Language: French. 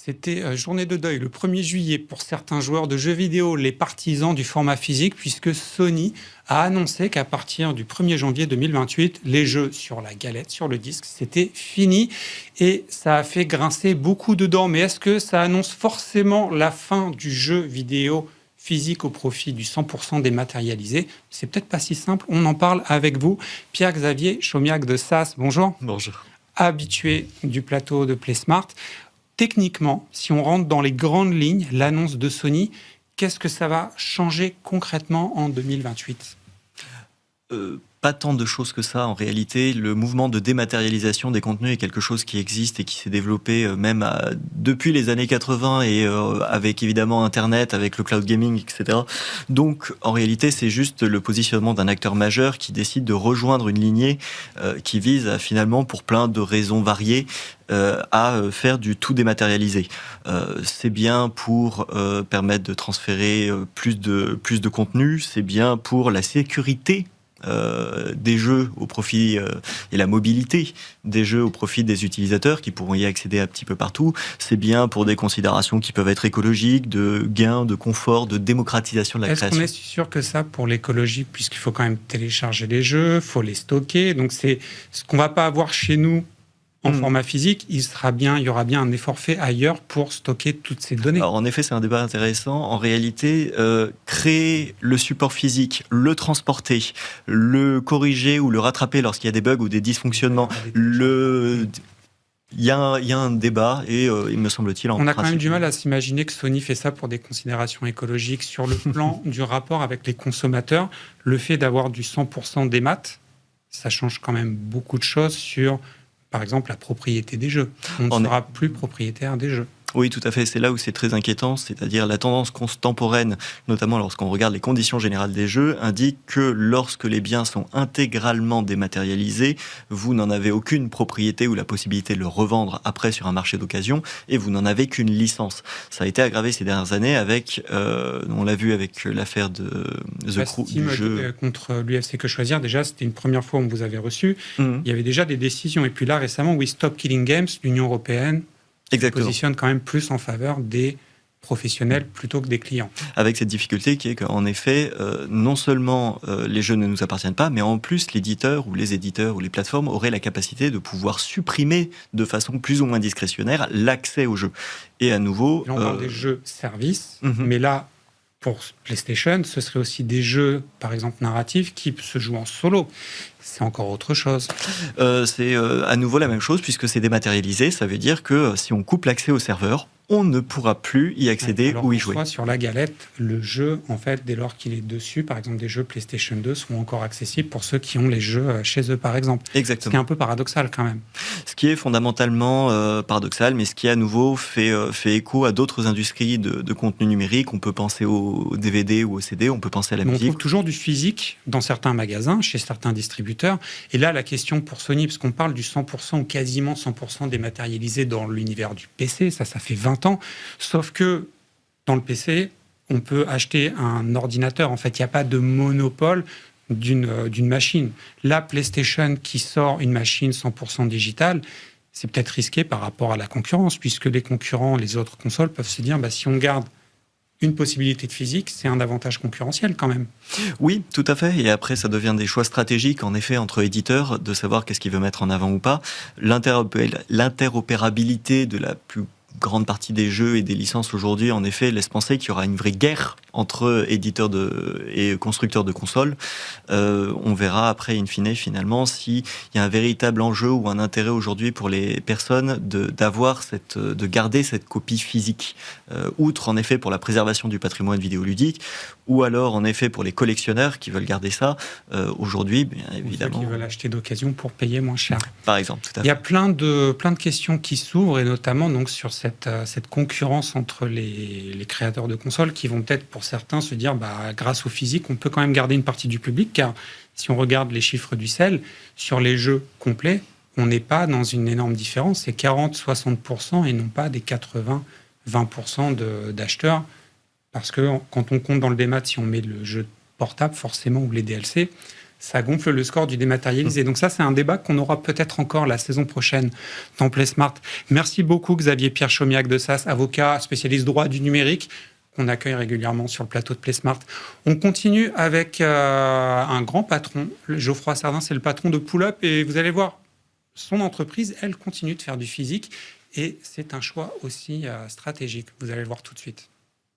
C'était journée de deuil le 1er juillet pour certains joueurs de jeux vidéo, les partisans du format physique, puisque Sony a annoncé qu'à partir du 1er janvier 2028, les jeux sur la galette, sur le disque, c'était fini. Et ça a fait grincer beaucoup de dents. Mais est-ce que ça annonce forcément la fin du jeu vidéo physique au profit du 100% dématérialisé? C'est peut-être pas si simple. On en parle avec vous. Pierre-Xavier Chaumiac de SAS, bonjour. Bonjour. Habitué du plateau de PlaySmart. Techniquement, si on rentre dans les grandes lignes, l'annonce de Sony, qu'est-ce que ça va changer concrètement en 2028 ? Pas tant de choses que ça en réalité. Le mouvement de dématérialisation des contenus est quelque chose qui existe et qui s'est développé même depuis les années 80 et avec évidemment Internet, avec le cloud gaming, etc. Donc en réalité c'est juste le positionnement d'un acteur majeur qui décide de rejoindre une lignée qui vise à, finalement, pour plein de raisons variées, à faire du tout dématérialisé. C'est bien pour permettre de transférer plus de contenu, c'est bien pour la sécurité des jeux au profit et la mobilité des jeux au profit des utilisateurs qui pourront y accéder un petit peu partout. C'est bien pour des considérations qui peuvent être écologiques, de gains, de confort, de démocratisation de la création. Est-ce qu'on est sûr que ça pour l'écologie, puisqu'il faut quand même télécharger les jeux, il faut les stocker, donc c'est ce qu'on ne va pas avoir chez nous en format physique, il y aura bien un effort fait ailleurs pour stocker toutes ces données. Alors en effet, c'est un débat intéressant. En réalité, créer le support physique, le transporter, le corriger ou le rattraper lorsqu'il y a des bugs ou des dysfonctionnements, il y a un débat et il me semble-t-il on a quand même du mal à s'imaginer que Sony fait ça pour des considérations écologiques. Sur le plan du rapport avec les consommateurs, le fait d'avoir du 100% démat, ça change quand même beaucoup de choses sur, par exemple, la propriété des jeux. On ne sera plus propriétaire des jeux. Oui, tout à fait. C'est là où c'est très inquiétant, c'est-à-dire la tendance contemporaine, notamment lorsqu'on regarde les conditions générales des jeux, indique que lorsque les biens sont intégralement dématérialisés, vous n'en avez aucune propriété ou la possibilité de le revendre après sur un marché d'occasion, et vous n'en avez qu'une licence. Ça a été aggravé ces dernières années avec, on l'a vu avec l'affaire de The Crew, du jeu contre l'UFC Que Choisir. Déjà, c'était une première fois où on vous avait reçu. Il y avait déjà des décisions. Et puis là, récemment, We Stop Killing Games, l'Union européenne positionne quand même plus en faveur des professionnels plutôt que des clients. Avec cette difficulté qui est qu'en effet, non seulement les jeux ne nous appartiennent pas, mais en plus l'éditeur ou les éditeurs ou les plateformes auraient la capacité de pouvoir supprimer de façon plus ou moins discrétionnaire l'accès aux jeux. Et à nouveau... Là, on parle des jeux services, mais là, pour PlayStation, ce serait aussi des jeux, par exemple, narratifs qui se jouent en solo. C'est encore autre chose. C'est à nouveau la même chose, puisque c'est dématérialisé. Ça veut dire que si on coupe l'accès au serveur, on ne pourra plus y accéder ou y jouer. Soit sur la galette, le jeu, en fait, dès lors qu'il est dessus, par exemple, des jeux PlayStation 2 seront encore accessibles pour ceux qui ont les jeux chez eux, par exemple. Exactement. Ce qui est un peu paradoxal, quand même. Ce qui est fondamentalement paradoxal, mais ce qui, à nouveau, fait écho à d'autres industries de contenu numérique. On peut penser au DVD ou au CD, on peut penser à la musique. On trouve toujours du physique dans certains magasins, chez certains distributeurs. Et là, la question pour Sony, parce qu'on parle du 100% ou quasiment 100% dématérialisé dans l'univers du PC, ça fait 20 ans. Sauf que dans le PC, on peut acheter un ordinateur. En fait, il n'y a pas de monopole d'une machine. La PlayStation qui sort une machine 100% digitale, c'est peut-être risqué par rapport à la concurrence, puisque les concurrents, les autres consoles peuvent se dire, si on garde une possibilité de physique, c'est un avantage concurrentiel quand même. Oui, tout à fait. Et après, ça devient des choix stratégiques, en effet, entre éditeurs, de savoir qu'est-ce qu'ils veulent mettre en avant ou pas. L'interopérabilité de la plus grande partie des jeux et des licences aujourd'hui, en effet, laisse penser qu'il y aura une vraie guerre entre éditeurs et constructeurs de consoles. On verra après, in fine, finalement, s'il y a un véritable enjeu ou un intérêt aujourd'hui pour les personnes de garder cette copie physique. Outre, en effet, pour la préservation du patrimoine vidéoludique, ou alors, en effet, pour les collectionneurs qui veulent garder ça. Aujourd'hui, bien évidemment... Ceux qui veulent acheter d'occasion pour payer moins cher. Par exemple, tout à fait. Il y a plein de questions qui s'ouvrent, et notamment donc, sur cette concurrence entre les créateurs de consoles qui vont peut-être, pour certains, se dire grâce au physique, on peut quand même garder une partie du public, car si on regarde les chiffres du CEL, sur les jeux complets, on n'est pas dans une énorme différence, c'est 40-60% et non pas des 80-20% d'acheteurs, parce que quand on compte dans le démat, si on met le jeu portable, forcément, ou les DLC, ça gonfle le score du dématérialisé. Donc ça, c'est un débat qu'on aura peut-être encore la saison prochaine dans PlaySmart. Merci beaucoup Xavier Pierre Chomiac de SAS, avocat spécialiste droit du numérique, qu'on accueille régulièrement sur le plateau de PlaySmart. On continue avec un grand patron, Geoffroy Sardin, c'est le patron de Pull-Up, et vous allez voir, son entreprise, elle continue de faire du physique, et c'est un choix aussi stratégique. Vous allez le voir tout de suite.